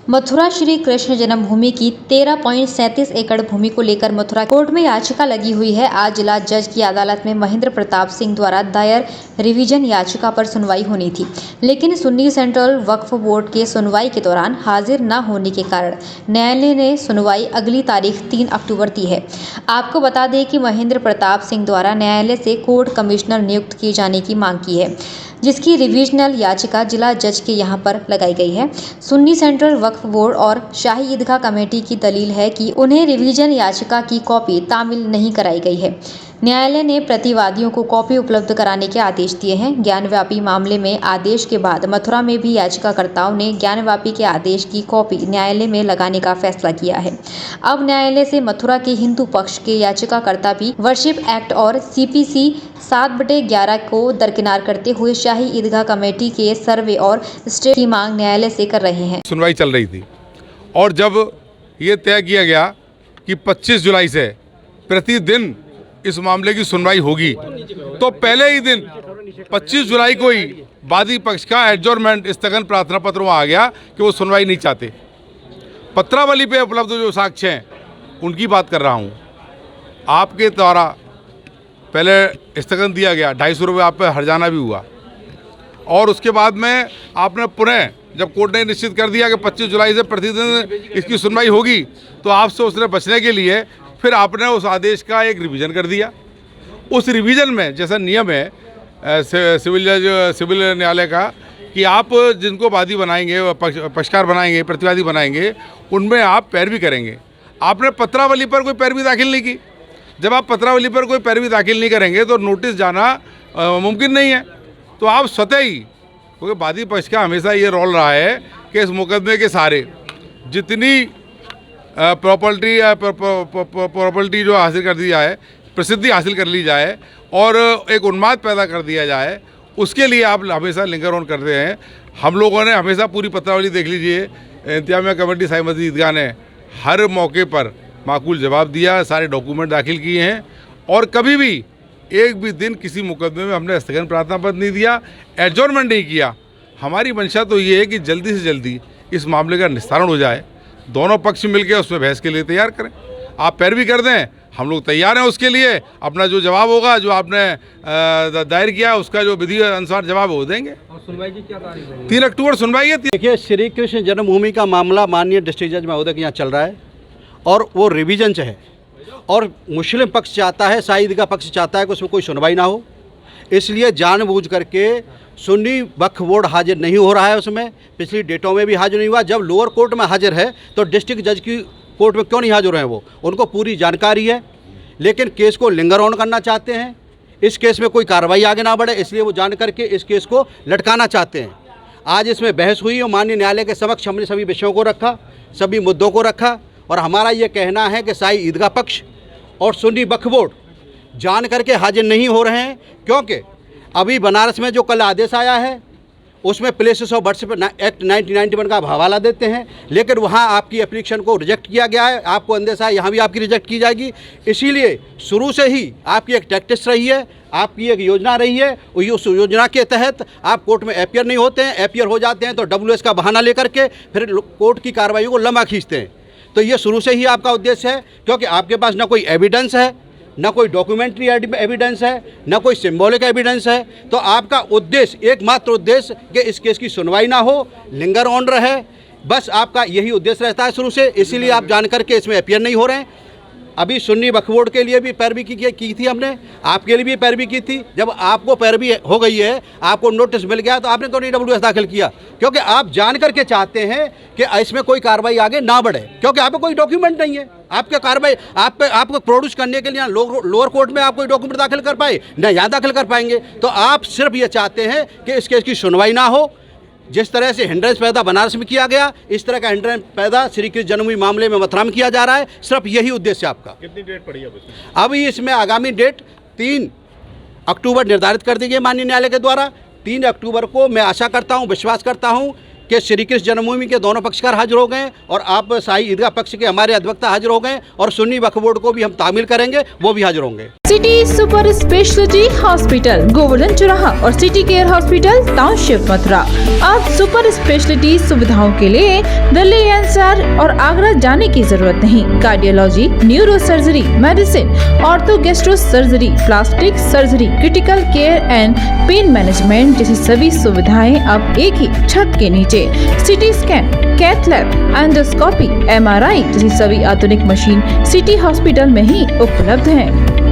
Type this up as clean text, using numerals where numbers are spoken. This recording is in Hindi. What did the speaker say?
मथुरा श्री कृष्ण जन्मभूमि की 13.37 एकड़ भूमि को लेकर मथुरा कोर्ट में याचिका लगी हुई है। आज जिला जज की अदालत में महेंद्र प्रताप सिंह द्वारा दायर रिवीजन याचिका पर सुनवाई होनी थी, लेकिन सुन्नी सेंट्रल वक्फ बोर्ड के सुनवाई के दौरान हाजिर न होने के कारण न्यायालय ने सुनवाई अगली तारीख 3 अक्टूबर दी है। आपको बता दें कि महेंद्र प्रताप सिंह द्वारा न्यायालय से कोर्ट कमिश्नर नियुक्त किए जाने की मांग की है, जिसकी रिवीजनल याचिका जिला जज के यहां पर लगाई गई है। सुन्नी सेंट्रल वक्फ बोर्ड और शाही ईदगाह कमेटी की दलील है कि उन्हें रिवीजन याचिका की कॉपी तामील नहीं कराई गई है। न्यायालय ने प्रतिवादियों को कॉपी उपलब्ध कराने के आदेश दिए हैं। ज्ञानव्यापी मामले में आदेश के बाद मथुरा में भी याचिकाकर्ताओं ने ज्ञानव्यापी के आदेश की कॉपी न्यायालय में लगाने का फैसला किया है। अब न्यायालय से मथुरा के हिंदू पक्ष के याचिकाकर्ता भी वर्शिप एक्ट और CPC 7/11 को दरकिनार करते हुए शाही ईदगाह कमेटी के सर्वे और स्टे की मांग न्यायालय से कर रहे हैं। सुनवाई चल रही थी और जब ये तय किया गया कि 25 जुलाई से प्रतिदिन इस मामले की सुनवाई होगी, तो पहले ही दिन 25 जुलाई को ही वादी पक्ष का एडजॉर्नमेंट स्थगन प्रार्थना पत्र वहाँ आ गया कि वो सुनवाई नहीं चाहते। पत्रावली पे उपलब्ध जो साक्ष्य हैं उनकी बात कर रहा हूँ। आपके द्वारा पहले स्थगन दिया गया, 250 रुपये आप पे हर्जाना भी हुआ, और उसके बाद में आपने पुनः जब कोर्ट ने निश्चित कर दिया कि 25 जुलाई से प्रतिदिन इसकी सुनवाई होगी, तो आपसे उसने बचने के लिए फिर आपने उस आदेश का एक रिवीजन कर दिया। उस रिवीजन में जैसा नियम है सिविल न्यायालय का कि आप जिनको वादी बनाएंगे, पक्षकार बनाएंगे, प्रतिवादी बनाएंगे, उनमें आप पैरवी करेंगे। आपने पत्रावली पर कोई पैरवी दाखिल नहीं की। जब आप पत्रावली पर कोई पैरवी दाखिल नहीं करेंगे तो नोटिस जाना मुमकिन नहीं है। तो आप स्वतः ही, क्योंकि वादी पक्ष का हमेशा ये रोल रहा है कि इस मुकदमे के सारे जितनी प्रॉपर्टी जो हासिल कर दी जाए, प्रसिद्धि हासिल कर ली जाए और एक उन्माद पैदा कर दिया जाए, उसके लिए आप हमेशा लिंगर ऑन करते हैं। हम लोगों ने हमेशा पूरी पत्रावली देख लीजिए, इंतजामिया कमेटी साई मस्जिद ईदगाह ने हर मौके पर माकूल जवाब दिया, सारे डॉक्यूमेंट दाखिल किए हैं और कभी भी एक भी दिन किसी मुकदमे में हमने स्थगन प्रार्थना पत्र नहीं दिया, एडजॉर्नमेंट नहीं किया। हमारी मंशा तो ये है कि जल्दी से जल्दी इस मामले का निस्तारण हो जाए, दोनों पक्ष मिलकर उसमें बहस के लिए तैयार करें। आप पैरवी कर दें, हम लोग तैयार हैं उसके लिए। अपना जो जवाब होगा, जो आपने दायर किया, उसका जो विधि अनुसार जवाब वो देंगे। और सुनवाई की क्या तारीख है? 3 अक्टूबर सुनवाई है। देखिए, श्री कृष्ण जन्मभूमि का मामला माननीय डिस्ट्रिक्ट जज महोदय के यहाँ चल रहा है और वो रिवीजन है और मुस्लिम पक्ष चाहता है, शाही ईदगाह पक्ष चाहता है कि उसमें कोई सुनवाई ना हो। इसलिए जानबूझ करके सुन्नी वक्फ बोर्ड हाजिर नहीं हो रहा है। उसमें पिछली डेटों में भी हाजिर नहीं हुआ। जब लोअर कोर्ट में हाजिर है तो डिस्ट्रिक्ट जज की कोर्ट में क्यों नहीं हाजिर हैं? वो उनको पूरी जानकारी है, लेकिन केस को लिंगर ऑन करना चाहते हैं। इस केस में कोई कार्रवाई आगे ना बढ़े, इसलिए वो जान करके इस केस को लटकाना चाहते हैं। आज इसमें बहस हुई और माननीय न्यायालय के समक्ष हमने सभी विषयों को रखा, सभी मुद्दों को रखा और हमारा ये कहना है कि शाही ईदगाह पक्ष और सुन्नी वक्फ बोर्ड जान करके हाजिर नहीं हो रहे हैं, क्योंकि अभी बनारस में जो कल आदेश आया है उसमें प्लेसेस ऑफ वर्शिप एक्ट 1991 का हवाला देते हैं, लेकिन वहाँ आपकी एप्लीकेशन को रिजेक्ट किया गया है। आपको अंदेशा है यहाँ भी आपकी रिजेक्ट की जाएगी। इसीलिए शुरू से ही आपकी एक टैक्टिस रही है, आपकी एक योजना रही है। उस योजना के तहत आप कोर्ट में अपीयर नहीं होते हैं। अपीयर हो जाते हैं तो WS का बहाना लेकर के फिर कोर्ट की कार्रवाई को लंबा खींचते हैं। तो ये शुरू से ही आपका उद्देश्य है, क्योंकि आपके पास ना कोई एविडेंस है, ना कोई डॉक्यूमेंट्री एविडेंस है, ना कोई सिंबॉलिक एविडेंस है। तो आपका उद्देश्य, एकमात्र उद्देश्य कि इस केस की सुनवाई ना हो, लिंगर ऑन रहे, बस आपका यही उद्देश्य रहता है शुरू से। इसीलिए आप जान करके इसमें अपीयर नहीं हो रहे हैं। अभी सुन्नी वक्फ बोर्ड के लिए भी पैरवी की थी हमने, आपके लिए भी पैरवी की थी। जब आपको पैरवी हो गई है, आपको नोटिस मिल गया, तो आपने क्यों नहीं WS दाखिल किया? क्योंकि आप जान करके चाहते हैं कि इसमें कोई कार्रवाई आगे ना बढ़े, क्योंकि आप पे कोई डॉक्यूमेंट नहीं है। आपके कार्रवाई आपको प्रोड्यूस करने के लिए लोअर कोर्ट में आप कोई डॉक्यूमेंट दाखिल कर पाए ना, यहाँ दाखिल कर पाएंगे। तो आप सिर्फ ये चाहते हैं कि इस केस की सुनवाई ना हो। जिस तरह से हिंड्रेंस पैदा बनारस में किया गया, इस तरह का हिंड्रेंस पैदा श्री कृष्ण जन्मभूमि मामले में मथुरा में किया जा रहा है। सिर्फ यही उद्देश्य आपका। कितनी डेट पड़ी है अभी इसमें आगामी डेट 3 अक्टूबर निर्धारित कर दी गई माननीय न्यायालय के द्वारा। 3 अक्टूबर को मैं आशा करता हूँ, विश्वास करता हूँ कि श्री कृष्ण जन्मभूमि के दोनों पक्षकार हाजिर हो गए और आप शाही ईदगाह पक्ष के हमारे अधिवक्ता हाजिर हो गए और सुन्नी वक्फ बोर्ड को भी हम तामील करेंगे, वो भी हाजिर होंगे। City super speciality hospital, Govardhan चौराहा और city care hospital, township, Mathura. अब सुपर स्पेशलिटी सुविधाओं के लिए दिल्ली एनसीआर और आगरा जाने की जरूरत नहीं। Cardiology, neuro surgery, medicine, ortho gastro surgery, plastic surgery, critical care and pain management जैसी सभी सुविधाएं अब एक ही छत के नीचे। CT scan, cath lab, endoscopy, MRI जैसी सभी आधुनिक मशीन सिटी हॉस्पिटल में ही उपलब्ध हैं।